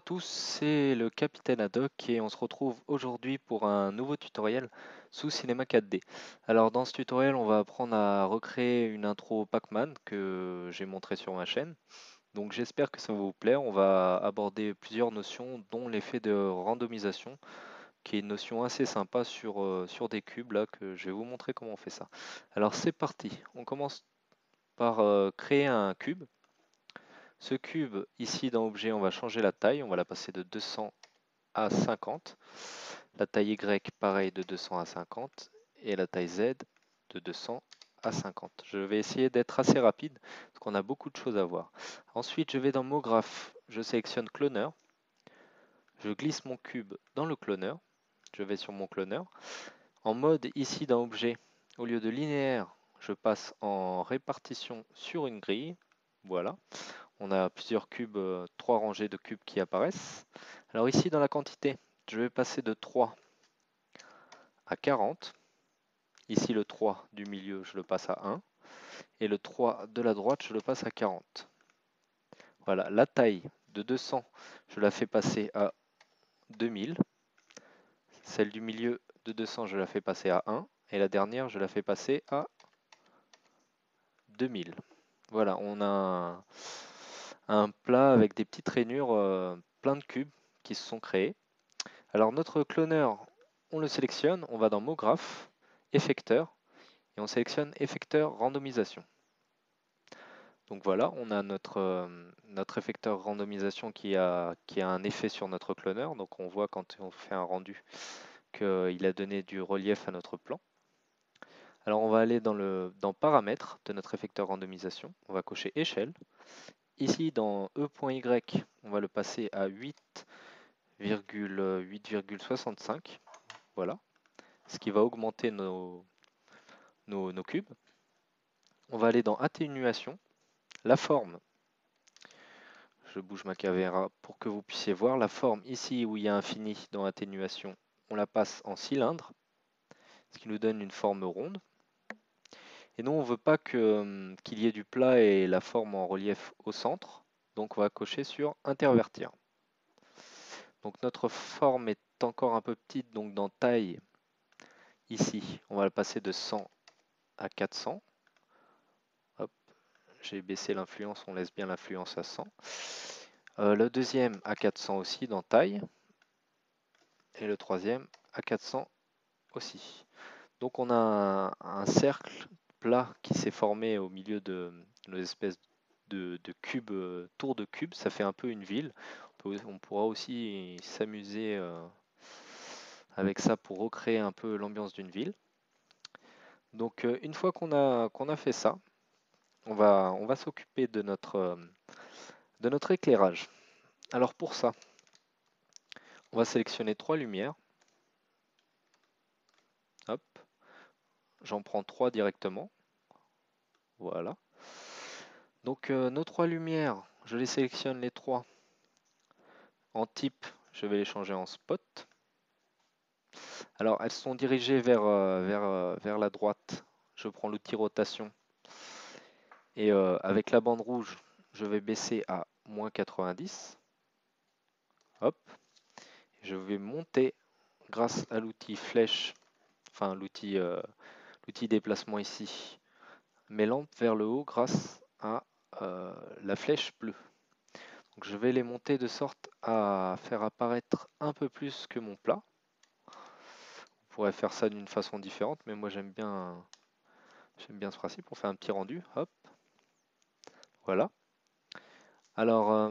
tous, c'est le Capitaine Haddock et on se retrouve aujourd'hui pour un nouveau tutoriel sous Cinema 4D. Alors dans ce tutoriel, on va apprendre à recréer une intro Pac-Man que j'ai montré sur ma chaîne. Donc j'espère que ça va vous plaire. On va aborder plusieurs notions dont l'effet de randomisation qui est une notion assez sympa sur des cubes là que je vais vous montrer comment on fait ça. Alors c'est parti. On commence par créer un cube. Ce cube, ici dans Objet, on va changer la taille, on va la passer de 200 à 50. La taille Y, pareil, de 200 à 50. Et la taille Z, de 200 à 50. Je vais essayer d'être assez rapide, parce qu'on a beaucoup de choses à voir. Ensuite, je vais dans MoGraph, je sélectionne Cloneur. Je glisse mon cube dans le cloneur. Je vais sur mon cloneur. En mode, ici dans Objet, au lieu de linéaire, je passe en répartition sur une grille. Voilà. On a plusieurs cubes, 3 rangées de cubes qui apparaissent. Alors ici dans la quantité, je vais passer de 3 à 40. Ici le 3 du milieu, je le passe à 1. Et le 3 de la droite, je le passe à 40. Voilà, la taille de 200, je la fais passer à 2000. Celle du milieu de 200, je la fais passer à 1. Et la dernière, je la fais passer à 2000. Voilà, on a un plat avec des petites rainures, plein de cubes qui se sont créés. Alors notre cloneur, on le sélectionne, on va dans MoGraph, Effecteur, et on sélectionne Effecteur Randomisation. Donc voilà, on a notre effecteur randomisation qui a un effet sur notre cloneur. Donc on voit quand on fait un rendu qu'il a donné du relief à notre plan. Alors on va aller dans Paramètres de notre effecteur randomisation. On va cocher Échelle. Ici dans E.Y, on va le passer à 8,65. Voilà, ce qui va augmenter nos cubes. On va aller dans Atténuation. La forme, je bouge ma caméra pour que vous puissiez voir. La forme ici où il y a infini dans Atténuation, on la passe en cylindre, ce qui nous donne une forme ronde. Et nous, on ne veut pas qu'il y ait du plat et la forme en relief au centre. Donc on va cocher sur Intervertir. Donc notre forme est encore un peu petite, donc dans Taille, ici, on va la passer de 100 à 400. Hop, j'ai baissé l'influence, on laisse bien l'influence à 100. Le deuxième à 400 aussi dans Taille. Et le troisième à 400 aussi. Donc on a un cercle plat qui s'est formé au milieu de nos espèces de cubes, tours de cubes. Ça fait un peu une ville. On pourra aussi s'amuser avec ça pour recréer un peu l'ambiance d'une ville. Donc une fois qu'on a fait ça, on va s'occuper de notre éclairage. Alors pour ça, on va sélectionner 3 lumières. Hop, j'en prends 3 directement. Voilà. Donc nos 3 lumières, je les sélectionne les 3 en type, je vais les changer en spot. Alors elles sont dirigées vers la droite, je prends l'outil rotation et avec la bande rouge, je vais baisser à -90. Hop, je vais monter grâce à l'outil flèche, enfin l'outil déplacement ici, mes lampes vers le haut grâce à la flèche bleue. Donc je vais les monter de sorte à faire apparaître un peu plus que mon plat. Vous pourrez faire ça d'une façon différente, mais moi j'aime bien ce principe. On fait un petit rendu, hop, voilà. Alors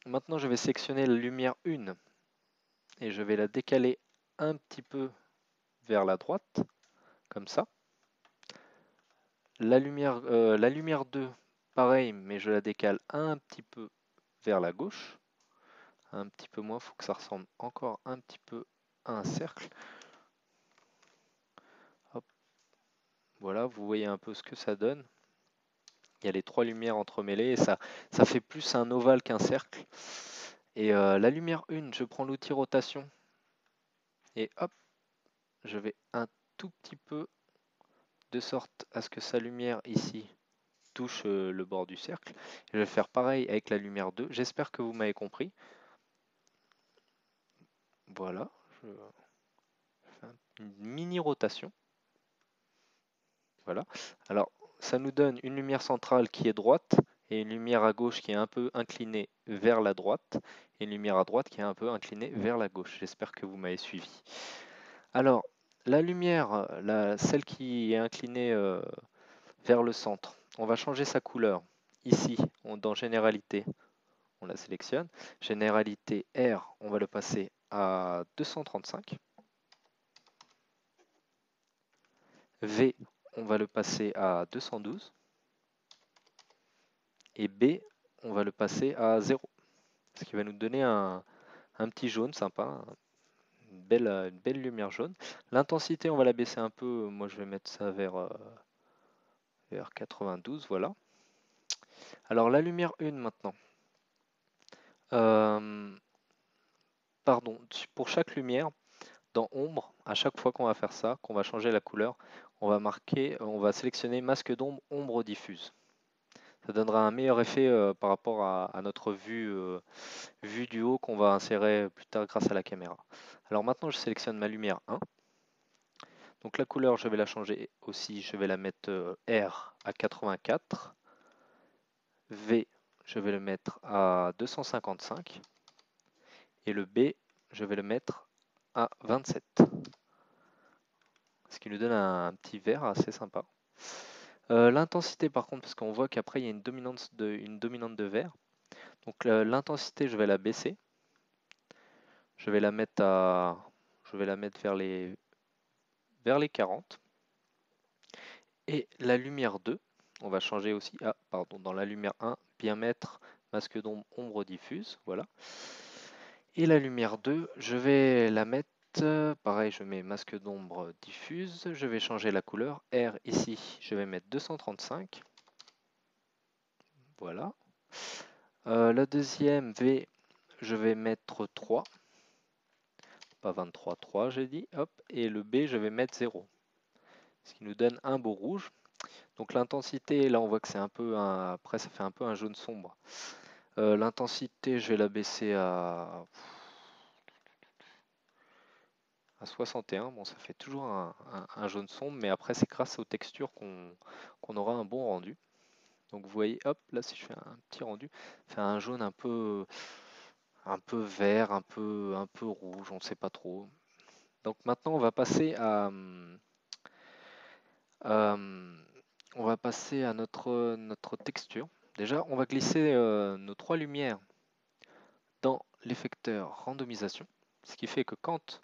maintenant je vais sélectionner la lumière 1 et je vais la décaler un petit peu vers la droite, comme ça. La lumière 2, pareil, mais je la décale un petit peu vers la gauche. Un petit peu moins, il faut que ça ressemble encore un petit peu à un cercle. Hop. Voilà, vous voyez un peu ce que ça donne. Il y a les 3 lumières entremêlées et ça fait plus un ovale qu'un cercle. Et la lumière 1, je prends l'outil rotation et hop, je vais un tout petit peu de sorte à ce que sa lumière ici touche le bord du cercle. Je vais faire pareil avec la lumière 2. J'espère que vous m'avez compris. Voilà, je fais une mini rotation. Voilà. Alors, ça nous donne une lumière centrale qui est droite et une lumière à gauche qui est un peu inclinée vers la droite et une lumière à droite qui est un peu inclinée vers la gauche. J'espère que vous m'avez suivi. Alors, la lumière, celle qui est inclinée vers le centre, on va changer sa couleur. Ici, dans Généralité, on la sélectionne. Généralité R, on va le passer à 235. V, on va le passer à 212. Et B, on va le passer à 0. Ce qui va nous donner un petit jaune sympa, une belle lumière jaune. L'intensité, on va la baisser un peu. Moi, je vais mettre ça vers 92, voilà. Alors, la lumière 1 maintenant. Pardon, pour chaque lumière, dans ombre, à chaque fois qu'on va faire ça, qu'on va changer la couleur, on va sélectionner masque d'ombre, ombre diffuse. Ça donnera un meilleur effet par rapport à notre vue du haut qu'on va insérer plus tard grâce à la caméra. Alors maintenant, je sélectionne ma lumière 1. Donc la couleur, je vais la changer aussi. Je vais la mettre R à 84. V, je vais le mettre à 255. Et le B, je vais le mettre à 27. Ce qui nous donne un petit vert assez sympa. L'intensité par contre, parce qu'on voit qu'après il y a une dominante de vert. Donc l'intensité, je vais la baisser. Je vais la mettre vers les 40. Et la lumière 2, on va changer aussi. Ah, pardon, dans la lumière 1, bien mettre masque d'ombre, ombre diffuse. Voilà. Et la lumière 2, je vais la mettre. Pareil, je mets masque d'ombre diffuse. Je vais changer la couleur. R ici, je vais mettre 235. Voilà. La deuxième V, je vais mettre 3. Pas 23, 3 j'ai dit. Hop. Et le B, je vais mettre 0. Ce qui nous donne un beau rouge. Donc l'intensité, là on voit que c'est un peu après ça fait un peu un jaune sombre. L'intensité, je vais la baisser à 61. Bon, ça fait toujours un jaune sombre, mais après c'est grâce aux textures qu'on aura un bon rendu. Donc vous voyez, hop, là si je fais un petit rendu, ça fait un jaune un peu vert, un peu rouge, on ne sait pas trop. Donc maintenant on va passer à notre texture. Déjà, on va glisser nos 3 lumières dans l'effecteur randomisation, ce qui fait que quand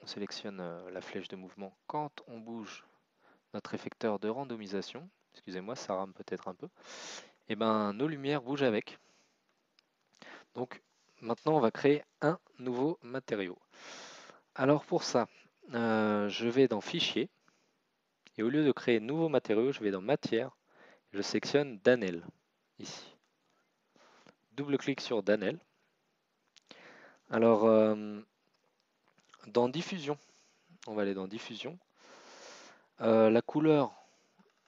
on sélectionne la flèche de mouvement, quand on bouge notre effecteur de randomisation, excusez-moi, ça rame peut-être un peu, et ben nos lumières bougent avec. Donc maintenant, on va créer un nouveau matériau. Alors pour ça, je vais dans Fichier, et au lieu de créer nouveau matériau, je vais dans Matière, et je sélectionne Danel, ici. Double-clic sur Danel. Alors, dans Diffusion, on va aller dans Diffusion. La couleur,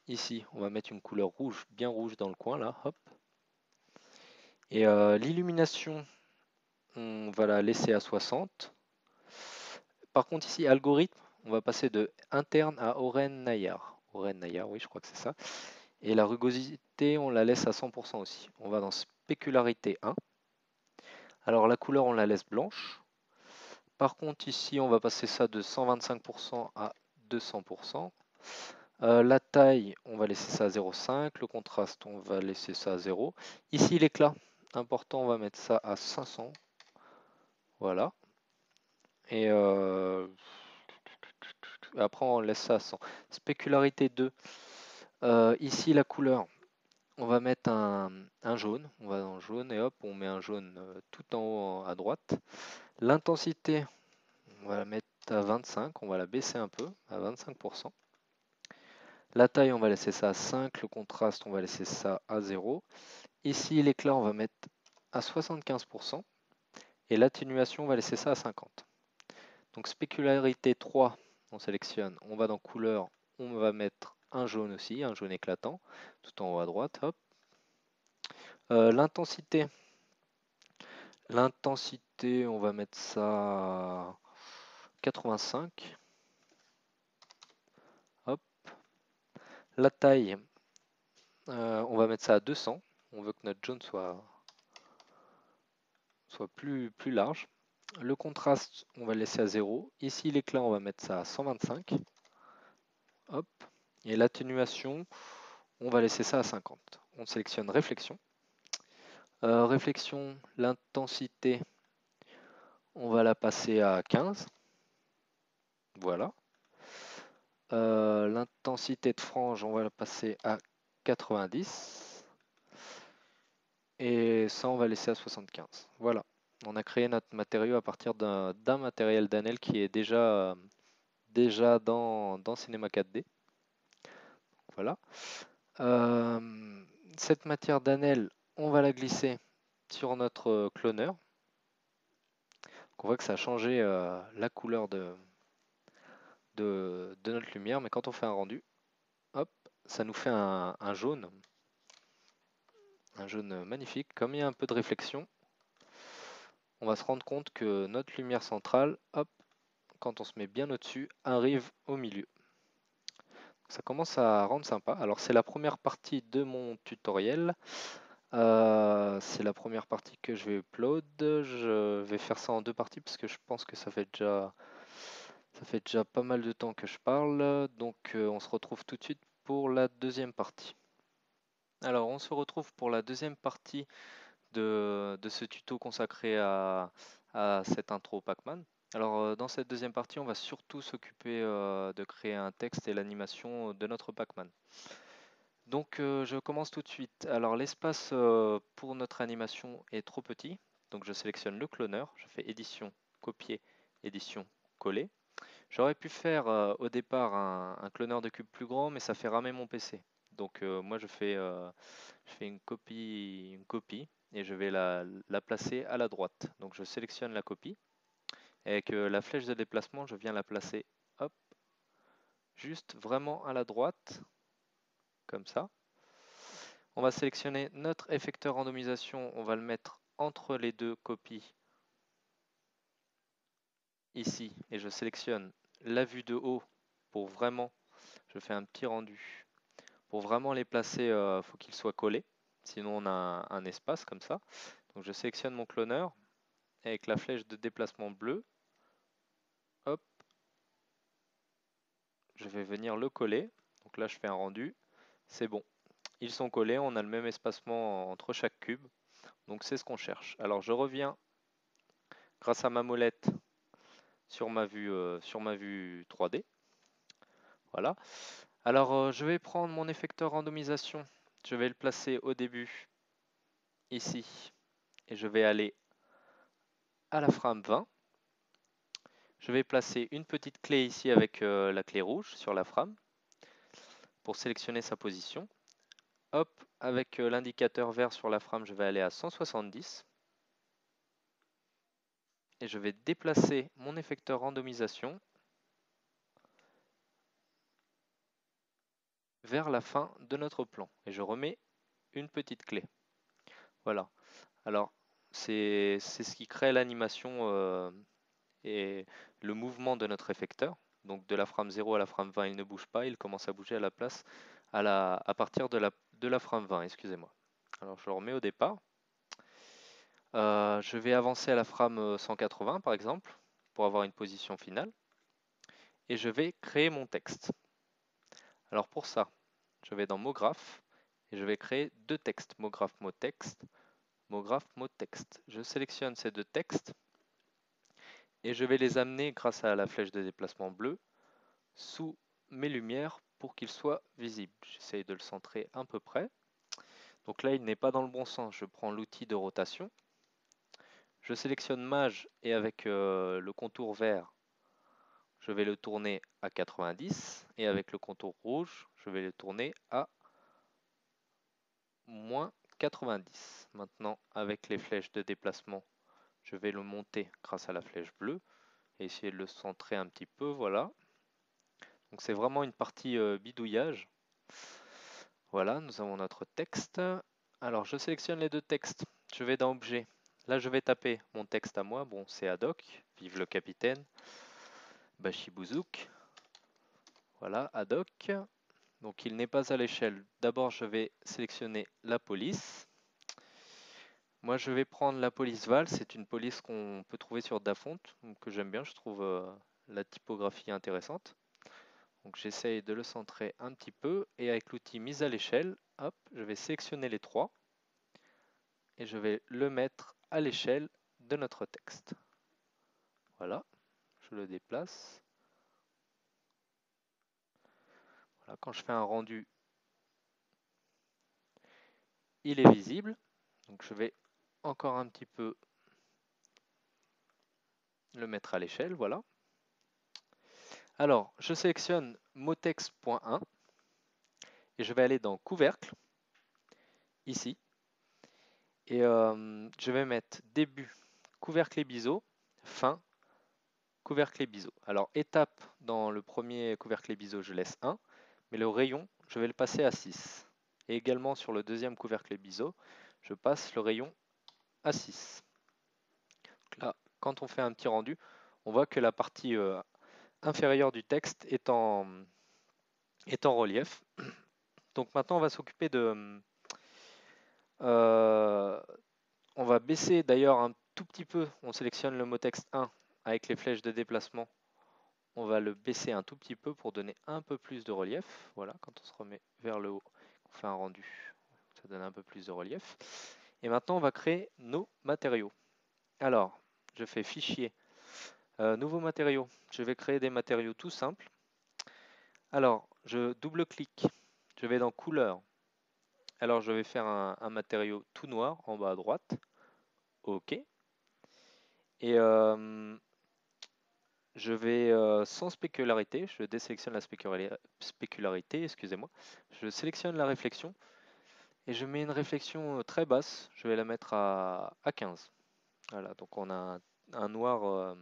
ici, on va mettre une couleur rouge, bien rouge dans le coin, là, hop. Et l'illumination, on va la laisser à 60. Par contre, ici, algorithme, on va passer de interne à Oren Nayar. Oren Nayar, oui, je crois que c'est ça. Et la rugosité, on la laisse à 100% aussi. On va dans Spécularité 1. Alors, la couleur, on la laisse blanche. Par contre, ici, on va passer ça de 125% à 200%. La taille, on va laisser ça à 0,5. Le contraste, on va laisser ça à 0. Ici, l'éclat, important, on va mettre ça à 500. Voilà. Et après, on laisse ça à 100. Spécularité 2. Ici, la couleur, on va mettre un jaune. On va dans jaune et hop, on met un jaune tout en haut à droite. L'intensité, on va la mettre à 25. On va la baisser un peu à 25%. La taille, on va laisser ça à 5. Le contraste, on va laisser ça à 0. Ici, l'éclat, on va mettre à 75%. Et l'atténuation, on va laisser ça à 50. Donc spécularité 3, on sélectionne, on va dans couleur, on va mettre un jaune aussi, un jaune éclatant, tout en haut à droite. Hop. L'intensité, L'intensité, on va mettre ça à 85. Hop. La taille, on va mettre ça à 200. On veut que notre jaune soit plus large. Le contraste, on va le laisser à 0. Ici, l'éclat, on va mettre ça à 125. Hop. Et l'atténuation, on va laisser ça à 50. On sélectionne réflexion. Réflexion, l'intensité, on va la passer à 15. Voilà. L'intensité de frange, on va la passer à 90. Et ça, on va laisser à 75. Voilà. On a créé notre matériau à partir d'un matériel d'Anel qui est déjà dans Cinema 4D. Voilà. Cette matière d'Anel, on va la glisser sur notre cloneur. On voit que ça a changé la couleur de notre lumière, mais quand on fait un rendu, hop, ça nous fait un jaune magnifique. Comme il y a un peu de réflexion, on va se rendre compte que notre lumière centrale, hop, quand on se met bien au-dessus, arrive au milieu. Ça commence à rendre sympa. Alors c'est la première partie de mon tutoriel. C'est la première partie que je vais upload. Je vais faire ça en deux parties parce que je pense que ça fait déjà pas mal de temps que je parle. Donc on se retrouve tout de suite pour la deuxième partie. Alors on se retrouve pour la deuxième partie de ce tuto consacré à cette intro Pac-Man. Alors dans cette deuxième partie, on va surtout s'occuper de créer un texte et l'animation de notre Pac-Man. Donc je commence tout de suite. Alors l'espace pour notre animation est trop petit, donc je sélectionne le cloneur, je fais édition, copier, édition, coller. J'aurais pu faire au départ un cloneur de cube plus grand, mais ça fait ramer mon PC. Donc moi je fais une copie et je vais la placer à la droite. Donc je sélectionne la copie. Et avec la flèche de déplacement, je viens la placer, hop, juste vraiment à la droite, comme ça. On va sélectionner notre effecteur randomisation, on va le mettre entre les deux copies ici et je sélectionne la vue de haut pour vraiment, je fais un petit rendu, pour vraiment les placer, il faut qu'ils soient collés, sinon on a un espace comme ça. Donc je sélectionne mon cloneur avec la flèche de déplacement bleue, hop, je vais venir le coller, donc là je fais un rendu, c'est bon. Ils sont collés, on a le même espacement entre chaque cube, donc c'est ce qu'on cherche. Alors je reviens grâce à ma molette sur ma vue 3D. Voilà. Alors je vais prendre mon effecteur randomisation, je vais le placer au début, ici, et je vais aller à la frame 20. Je vais placer une petite clé ici avec la clé rouge sur la frame pour sélectionner sa position. Hop, avec l'indicateur vert sur la frame, je vais aller à 170. Et je vais déplacer mon effecteur randomisation vers la fin de notre plan. Et je remets une petite clé. Voilà. Alors, c'est ce qui crée l'animation et le mouvement de notre effecteur. Donc de la frame 0 à la frame 20, il ne bouge pas, il commence à bouger à la place à partir de la frame 20, excusez-moi. Alors je le remets au départ. Je vais avancer à la frame 180 par exemple, pour avoir une position finale. Et je vais créer mon texte. Alors pour ça, je vais dans mot graphe et je vais créer deux textes, mot graphe, mot texte, mot graphe, mot texte. Je sélectionne ces deux textes et je vais les amener grâce à la flèche de déplacement bleu sous mes lumières pour qu'ils soient visibles. J'essaye de le centrer à peu près. Donc là, il n'est pas dans le bon sens. Je prends l'outil de rotation. Je sélectionne Mage et avec le contour vert, je vais le tourner à 90 et avec le contour rouge, je vais le tourner à moins 90. Maintenant, avec les flèches de déplacement, je vais le monter grâce à la flèche bleue et essayer de le centrer un petit peu, voilà. Donc c'est vraiment une partie bidouillage. Voilà, nous avons notre texte. Alors je sélectionne les deux textes. Je vais dans Objet, Là, je vais taper mon texte à moi. Bon, c'est Haddock. Vive le capitaine. Bashibouzouk. Voilà, Haddock. Donc, il n'est pas à l'échelle. D'abord, je vais sélectionner la police. Moi, je vais prendre la police Val. C'est une police qu'on peut trouver sur Dafont, que j'aime bien. Je trouve la typographie intéressante. Donc, j'essaye de le centrer un petit peu. Et avec l'outil mise à l'échelle, hop, je vais sélectionner les trois. Et je vais le mettre à l'échelle de notre texte. Voilà, je le déplace. Voilà, quand je fais un rendu, il est visible. Donc je vais encore un petit peu le mettre à l'échelle, voilà. Alors, je sélectionne motext.1 et je vais aller dans couvercle, ici. Et je vais mettre début, couvercle et biseau, fin, couvercle et biseau. Alors, étape, dans le premier couvercle et biseau, je laisse 1, mais le rayon, je vais le passer à 6. Et également sur le deuxième couvercle et biseau, je passe le rayon à 6. Donc là, quand on fait un petit rendu, on voit que la partie inférieure du texte est en relief. Donc maintenant, on va s'occuper de... on va baisser d'ailleurs un tout petit peu, on sélectionne le mot texte 1 avec les flèches de déplacement. On va le baisser un tout petit peu pour donner un peu plus de relief. Voilà, quand on se remet vers le haut, on fait un rendu, ça donne un peu plus de relief. Et maintenant, on va créer nos matériaux. Alors, je fais fichier, nouveau matériau. Je vais créer des matériaux tout simples. Alors, je double-clique, je vais dans couleur. Alors, je vais faire un matériau tout noir en bas à droite. OK. Et je vais sans spécularité, je désélectionne la spécularité, excusez-moi. Je sélectionne la réflexion et je mets une réflexion très basse. Je vais la mettre à 15. Voilà, donc on a un noir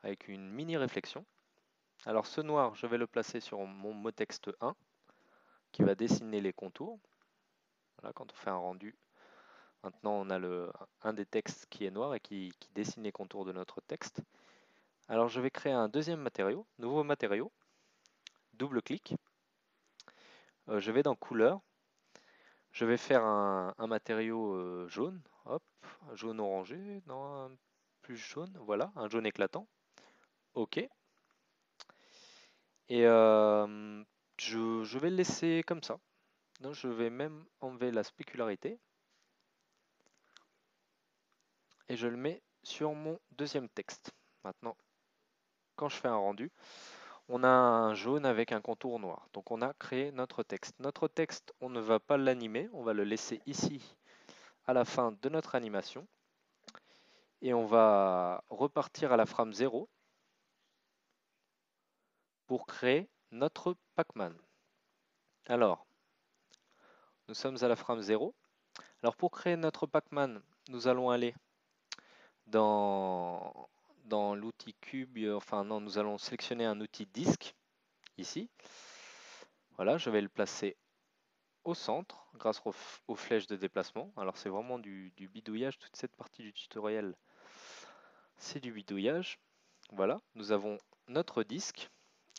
avec une mini réflexion. Alors ce noir, je vais le placer sur mon mot texte 1 qui va dessiner les contours. Voilà, quand on fait un rendu, maintenant on a un des textes qui est noir et qui dessine les contours de notre texte. Alors je vais créer un deuxième matériau, nouveau matériau, double-clic. Je vais dans couleur. Je vais faire un matériau jaune, hop, jaune orangé, non, plus jaune, voilà, un jaune éclatant. OK. Et je vais le laisser comme ça. Donc, je vais même enlever la spécularité. Et je le mets sur mon deuxième texte. Maintenant, quand je fais un rendu, on a un jaune avec un contour noir. Donc on a créé notre texte. Notre texte, on ne va pas l'animer, on va le laisser ici à la fin de notre animation. Et on va repartir à la frame 0 pour créer notre Pac-Man. Alors, nous sommes à la frame 0. Alors pour créer notre Pac-Man, nous allons aller dans l'outil cube, enfin non, nous allons sélectionner un outil disque, ici. Voilà, je vais le placer au centre grâce aux flèches de déplacement. Alors c'est vraiment du bidouillage, toute cette partie du tutoriel, c'est du bidouillage. Voilà, nous avons notre disque.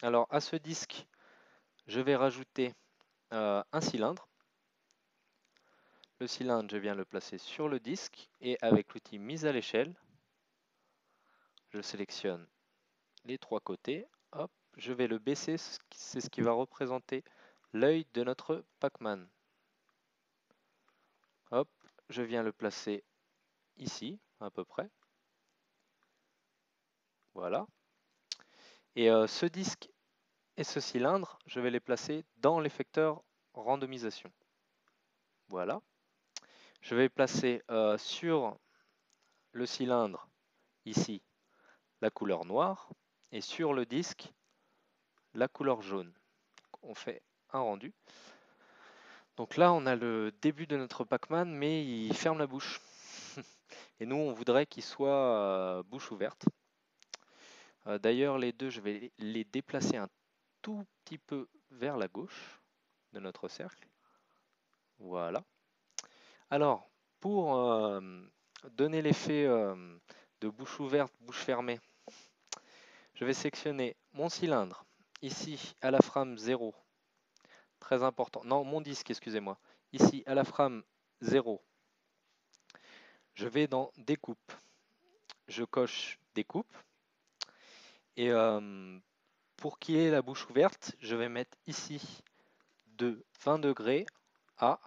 Alors à ce disque, je vais rajouter un cylindre. Le cylindre, je viens le placer sur le disque et avec l'outil mise à l'échelle, je sélectionne les trois côtés. Hop, je vais le baisser, c'est ce qui va représenter l'œil de notre Pac-Man. Hop, je viens le placer ici, à peu près. Voilà. Et ce disque et ce cylindre, je vais les placer dans l'effecteur randomisation. Voilà. Je vais placer sur le cylindre, ici, la couleur noire, et sur le disque, la couleur jaune. On fait un rendu. Donc là, on a le début de notre Pac-Man, mais il ferme la bouche. Et nous, on voudrait qu'il soit bouche ouverte. D'ailleurs, les deux, je vais les déplacer un tout petit peu vers la gauche de notre cercle. Voilà. Alors, pour donner l'effet de bouche ouverte, bouche fermée, je vais sélectionner mon cylindre, ici à la frame 0, très important, non mon disque, excusez-moi, ici à la frame 0, je vais dans découpe, je coche découpe, et pour qu'il ait la bouche ouverte, je vais mettre ici de 20 degrés à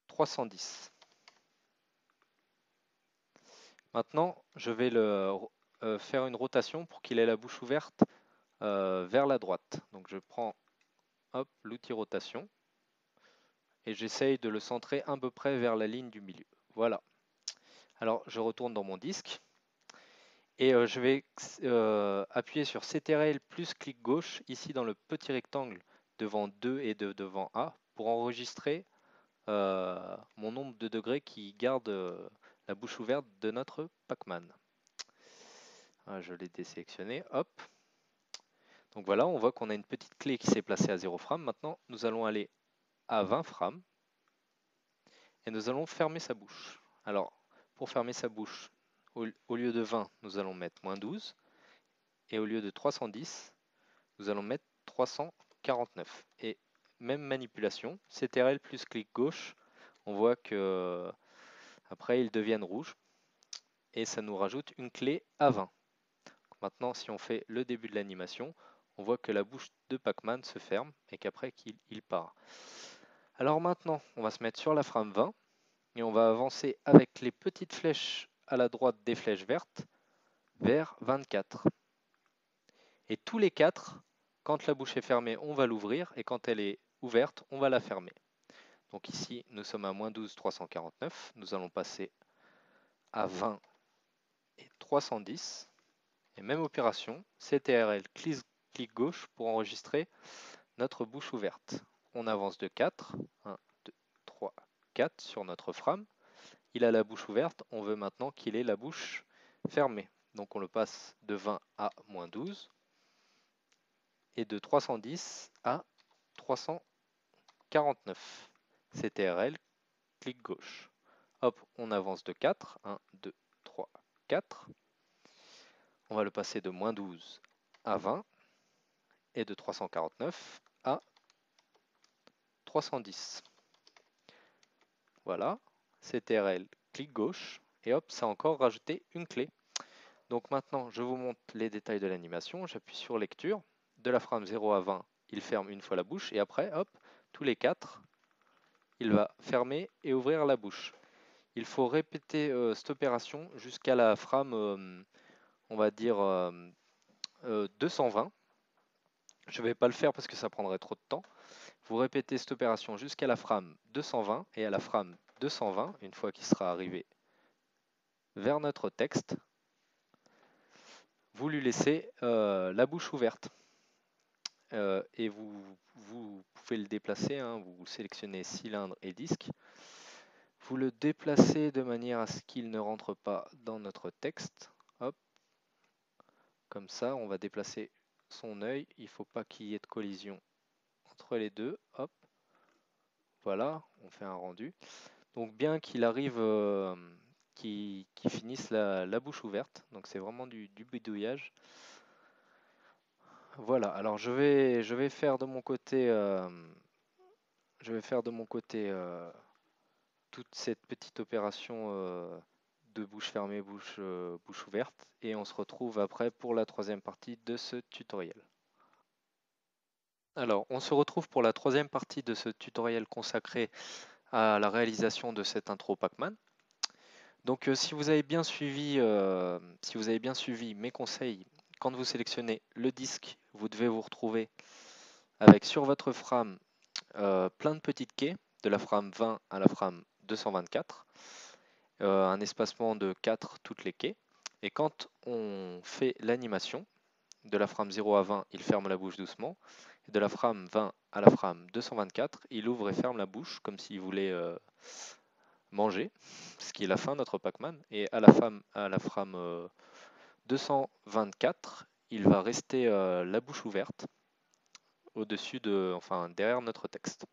310. Maintenant, je vais faire une rotation pour qu'il ait la bouche ouverte vers la droite. Donc je prends l'outil rotation et j'essaye de le centrer à peu près vers la ligne du milieu. Voilà. Alors je retourne dans mon disque et je vais appuyer sur CTRL plus clic gauche ici dans le petit rectangle devant 2 et devant A pour enregistrer mon nombre de degrés qui garde la bouche ouverte de notre Pac-Man. Je l'ai désélectionné, hop. Donc voilà, on voit qu'on a une petite clé qui s'est placée à 0 frames. Maintenant, nous allons aller à 20 frames et nous allons fermer sa bouche. Alors, pour fermer sa bouche, au lieu de 20, nous allons mettre -12 et au lieu de 310, nous allons mettre 349. Et même manipulation, CTRL plus clic gauche, on voit que après ils deviennent rouges et ça nous rajoute une clé à 20. Maintenant, si on fait le début de l'animation, on voit que la bouche de Pac-Man se ferme et qu'après qu'il part. Alors maintenant, on va se mettre sur la frame 20 et on va avancer avec les petites flèches à la droite des flèches vertes vers 24. Et tous les 4, quand la bouche est fermée, on va l'ouvrir et quand elle est ouverte, on va la fermer. Donc ici, nous sommes à -12, 349. Nous allons passer à 20 et 310. Et même opération, CTRL, clic gauche pour enregistrer notre bouche ouverte. On avance de 4, 1, 2, 3, 4 sur notre frame. Il a la bouche ouverte, on veut maintenant qu'il ait la bouche fermée. Donc on le passe de 20 à -12 et de 310 à 349. CTRL, clic gauche. Hop, on avance de 4, 1, 2, 3, 4. On va le passer de -12 à 20 et de 349 à 310. Voilà, CTRL, clic gauche, et hop, ça a encore rajouté une clé. Donc maintenant, je vous montre les détails de l'animation. J'appuie sur lecture. De la frame 0 à 20, il ferme une fois la bouche, et après, hop, tous les 4, il va fermer et ouvrir la bouche. Il faut répéter cette opération jusqu'à la frame, on va dire, 220. Je ne vais pas le faire parce que ça prendrait trop de temps. Vous répétez cette opération jusqu'à la frame 220 et à la frame 220, une fois qu'il sera arrivé vers notre texte, vous lui laissez la bouche ouverte. Et vous pouvez le déplacer, hein, vous sélectionnez cylindre et disque. Vous le déplacez de manière à ce qu'il ne rentre pas dans notre texte. Hop. Comme ça, on va déplacer son œil. Il ne faut pas qu'il y ait de collision entre les deux. Hop. Voilà, on fait un rendu. Donc bien qu'il arrive, qu'il finisse la bouche ouverte. Donc c'est vraiment du bidouillage. Voilà, alors je vais faire de mon côté, toute cette petite opération de bouche fermée, bouche ouverte. Et on se retrouve après pour la troisième partie de ce tutoriel. Alors, on se retrouve pour la troisième partie de ce tutoriel consacré à la réalisation de cette intro Pac-Man. Donc si vous avez bien suivi mes conseils, quand vous sélectionnez le disque, vous devez vous retrouver avec sur votre frame plein de petites quais, de la frame 20 à la frame 224, un espacement de 4 toutes les quais. Et quand on fait l'animation, de la frame 0 à 20, il ferme la bouche doucement. Et de la frame 20 à la frame 224, il ouvre et ferme la bouche comme s'il voulait manger, ce qui est la fin de notre Pac-Man. Et à la frame 224, il va rester la bouche ouverte au-dessus enfin derrière notre texte.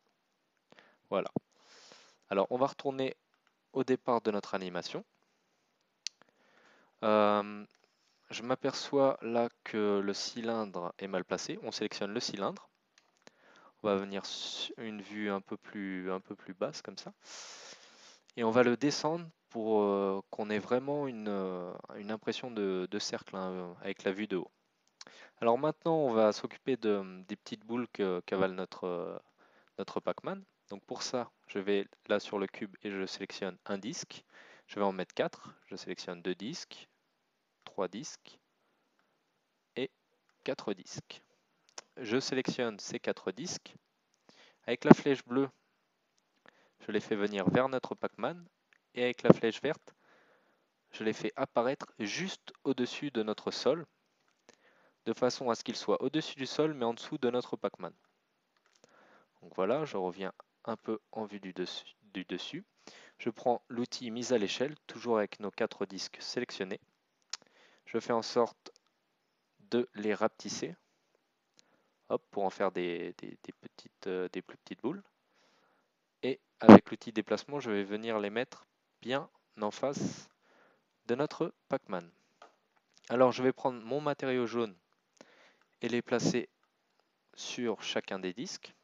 Voilà. Alors on va retourner au départ de notre animation. Je m'aperçois là que le cylindre est mal placé. On sélectionne le cylindre. On va venir sur une vue un peu plus basse comme ça. Et on va le descendre pour qu'on ait vraiment une impression de cercle hein, avec la vue de haut. Alors maintenant, on va s'occuper des petites boules qu'avale notre Pac-Man. Donc pour ça, je vais là sur le cube et je sélectionne un disque. Je vais en mettre 4. Je sélectionne 2 disques, 3 disques et 4 disques. Je sélectionne ces 4 disques. Avec la flèche bleue, je les fais venir vers notre Pac-Man. Et avec la flèche verte, je les fais apparaître juste au-dessus de notre sol, de façon à ce qu'ils soient au-dessus du sol, mais en dessous de notre Pac-Man. Donc voilà, je reviens un peu en vue du dessus. Je prends l'outil mise à l'échelle, toujours avec nos 4 disques sélectionnés. Je fais en sorte de les rapetisser, hop, pour en faire des plus petites boules. Et avec l'outil déplacement, je vais venir les mettre bien en face de notre Pac-Man. Alors je vais prendre mon matériau jaune et les placer sur chacun des disques.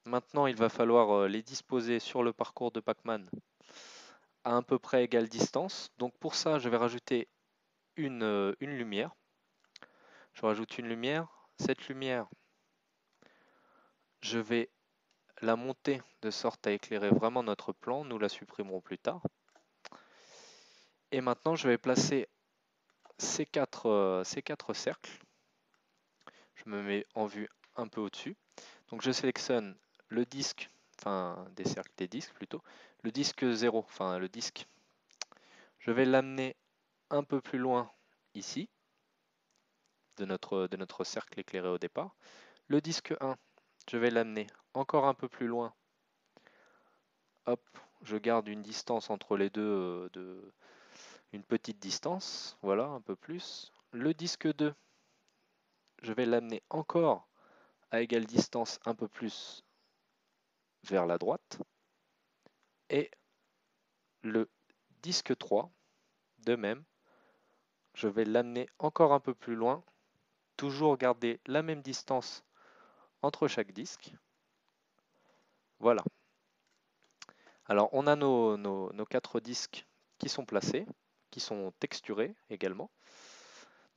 Maintenant, il va falloir les disposer sur le parcours de Pac-Man à peu près égale distance. Donc pour ça, je vais rajouter une lumière. Je rajoute une lumière. Cette lumière, je vais la monter de sorte à éclairer vraiment notre plan. Nous la supprimerons plus tard. Et maintenant, je vais placer ces quatre cercles. Je me mets en vue un peu au-dessus. Donc je sélectionne le disque, enfin des cercles, des disques plutôt, le disque 0, enfin le disque. Je vais l'amener un peu plus loin ici, de notre cercle éclairé au départ. Le disque 1, je vais l'amener encore un peu plus loin. Hop, je garde une distance entre les deux, une petite distance, voilà, un peu plus. Le disque 2, je vais l'amener encore à égale distance un peu plus vers la droite. Et le disque 3, de même, je vais l'amener encore un peu plus loin, toujours garder la même distance entre chaque disque. Voilà. Alors on a nos 4 disques qui sont placés, qui sont texturés également.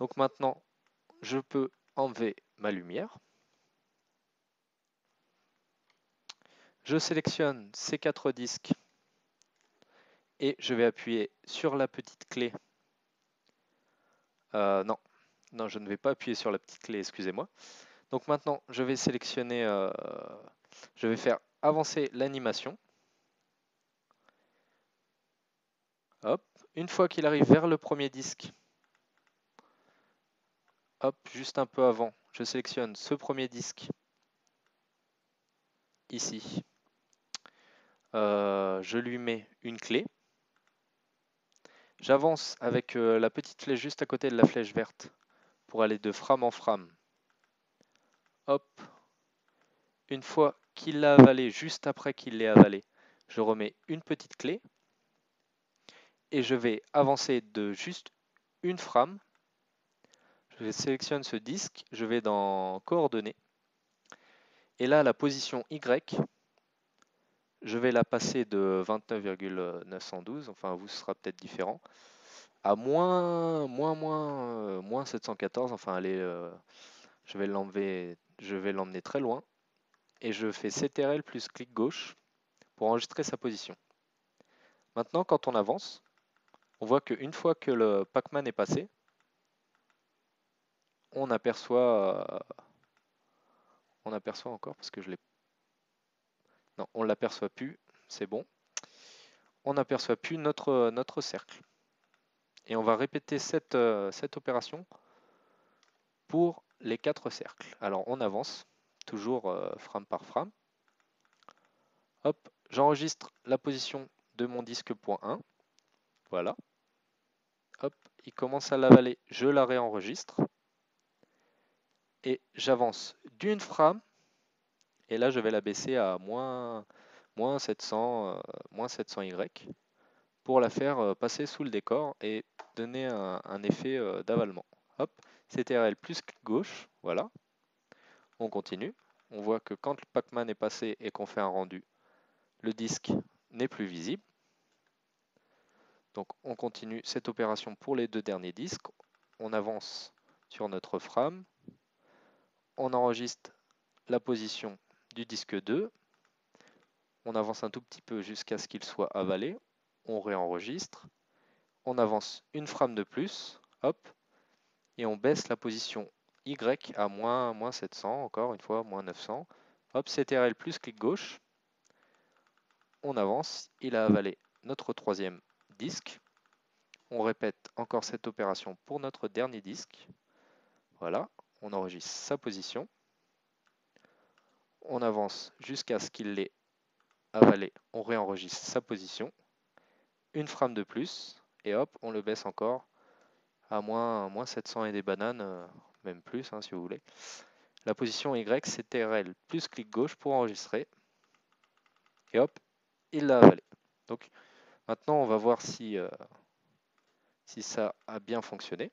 Donc maintenant, je peux enlever ma lumière. Je sélectionne ces 4 disques et je vais appuyer sur la petite clé. Non, je ne vais pas appuyer sur la petite clé, excusez-moi. Donc maintenant, je vais sélectionner, je vais faire avancer l'animation. Hop, une fois qu'il arrive vers le premier disque, hop, juste un peu avant, je sélectionne ce premier disque ici. Je lui mets une clé. J'avance avec la petite flèche juste à côté de la flèche verte pour aller de frame en frame. Hop, une fois qu'il l'a avalé, juste après qu'il l'ait avalé, je remets une petite clé et je vais avancer de juste une frame. Je sélectionne ce disque, je vais dans coordonnées et là la position Y, je vais la passer de 29,912, enfin vous ce sera peut-être différent, à moins 714, enfin allez, je vais l'emmener très loin et je fais CTRL plus clic gauche pour enregistrer sa position. Maintenant quand on avance, on voit qu'une fois que le Pac-Man est passé, on aperçoit encore parce que je l'ai... Non, on ne l'aperçoit plus, c'est bon. On n'aperçoit plus notre cercle. Et on va répéter cette opération pour les 4 cercles. Alors on avance, toujours frame par frame. Hop, j'enregistre la position de mon disque point 1. Voilà. Hop, il commence à l'avaler, je la réenregistre. Et j'avance d'une frame. Et là, je vais la baisser à moins moins 700, moins 700Y, pour la faire passer sous le décor et donner un effet d'avalement. Hop, CTRL plus clic gauche, voilà. On continue. On voit que quand le Pac-Man est passé et qu'on fait un rendu, le disque n'est plus visible. Donc on continue cette opération pour les deux derniers disques. On avance sur notre frame. On enregistre la position du disque 2. On avance un tout petit peu jusqu'à ce qu'il soit avalé. On réenregistre. On avance une frame de plus. Hop. Et on baisse la position Y à moins 700, encore une fois, moins 900. Hop, CTRL plus clic gauche. On avance. Il a avalé notre troisième disque. On répète encore cette opération pour notre dernier disque. Voilà, on enregistre sa position. On avance jusqu'à ce qu'il l'ait avalé. On réenregistre sa position. Une frame de plus. Et hop, on le baisse encore à moins 700 et des bananes, même plus si vous voulez. La position Y, c'est TRL plus clic gauche pour enregistrer. Et hop, il l'a avalé. Donc maintenant, on va voir si ça a bien fonctionné.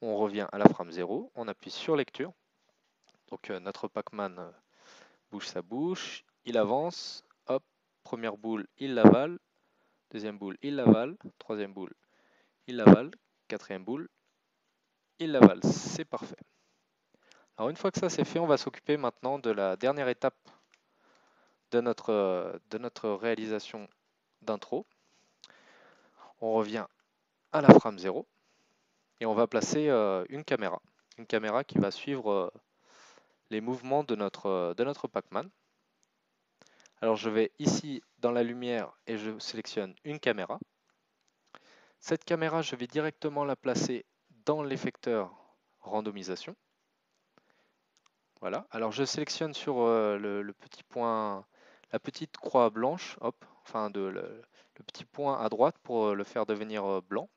On revient à la frame 0, on appuie sur lecture. Donc notre Pac-Man bouge sa bouche, il avance, hop, première boule, il l'avale, deuxième boule, il l'avale, troisième boule, il l'avale, quatrième boule, il l'avale. C'est parfait. Alors une fois que ça c'est fait, on va s'occuper maintenant de la dernière étape de notre réalisation d'intro. On revient à la frame 0 et on va placer une caméra qui va suivre les mouvements de notre Pac-Man. Alors je vais ici dans la lumière et je sélectionne une caméra. Cette caméra, je vais directement la placer dans l'effecteur randomisation. Voilà. Alors je sélectionne sur le petit point, la petite croix blanche, hop, enfin le petit point à droite pour le faire devenir blanc.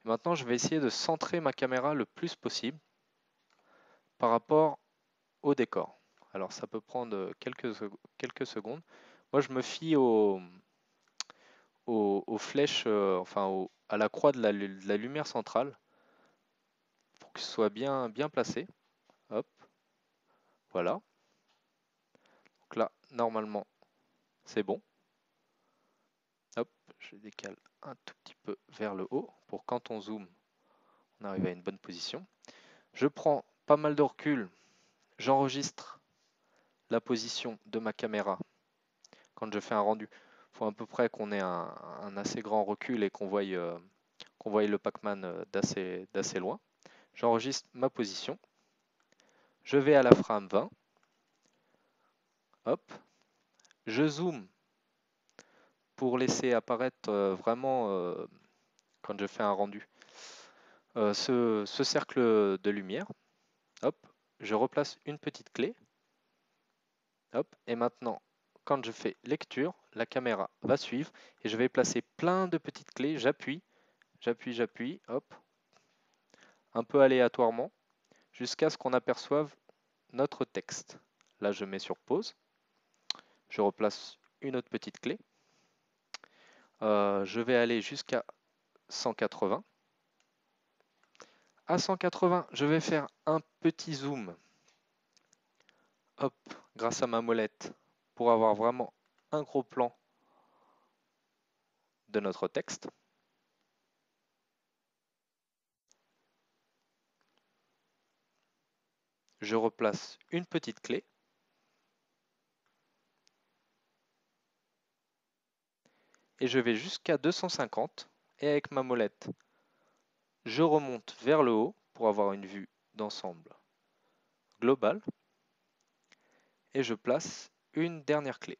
Et maintenant, je vais essayer de centrer ma caméra le plus possible par rapport au décor. Alors ça peut prendre quelques secondes. Moi, je me fie aux flèches, enfin à la croix de la lumière centrale pour que ce soit bien placé. Hop, voilà. Donc là, normalement, c'est bon. Hop, je décale un tout petit peu vers le haut pour quand on zoome, on arrive à une bonne position. Je prends pas mal de recul, j'enregistre la position de ma caméra quand je fais un rendu. Il faut à peu près qu'on ait un assez grand recul et qu'on voie le Pac-Man d'assez loin. J'enregistre ma position. Je vais à la frame 20. Hop. Je zoome pour laisser apparaître vraiment, quand je fais un rendu, ce cercle de lumière. Hop. Je replace une petite clé. Hop. Et maintenant, quand je fais lecture, la caméra va suivre et je vais placer plein de petites clés. J'appuie, hop, un peu aléatoirement, jusqu'à ce qu'on aperçoive notre texte. Là, je mets sur pause. Je replace une autre petite clé. Je vais aller jusqu'à 180. À 180, je vais faire un petit zoom. Hop, grâce à ma molette, pour avoir vraiment un gros plan de notre texte. Je replace une petite clé. Et je vais jusqu'à 250. Et avec ma molette, je remonte vers le haut pour avoir une vue d'ensemble globale. Et je place une dernière clé.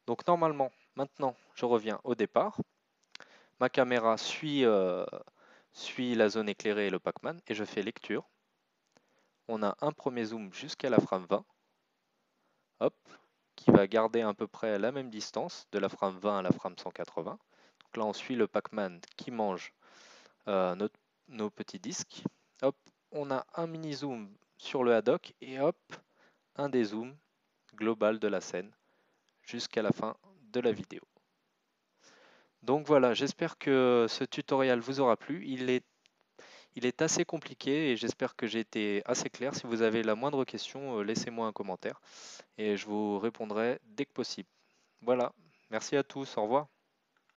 Donc normalement, maintenant, je reviens au départ. Ma caméra suit la zone éclairée et le Pac-Man et je fais lecture. On a un premier zoom jusqu'à la frame 20. Hop, qui va garder à peu près la même distance de la frame 20 à la frame 180. Donc là, on suit le Pac-Man qui mange nos petits disques. Hop, on a un mini zoom sur le haddock et hop, un dézoom globale de la scène jusqu'à la fin de la vidéo. Donc voilà, j'espère que ce tutoriel vous aura plu. Il est assez compliqué et j'espère que j'ai été assez clair. Si vous avez la moindre question, laissez-moi un commentaire et je vous répondrai dès que possible. Voilà, merci à tous, au revoir.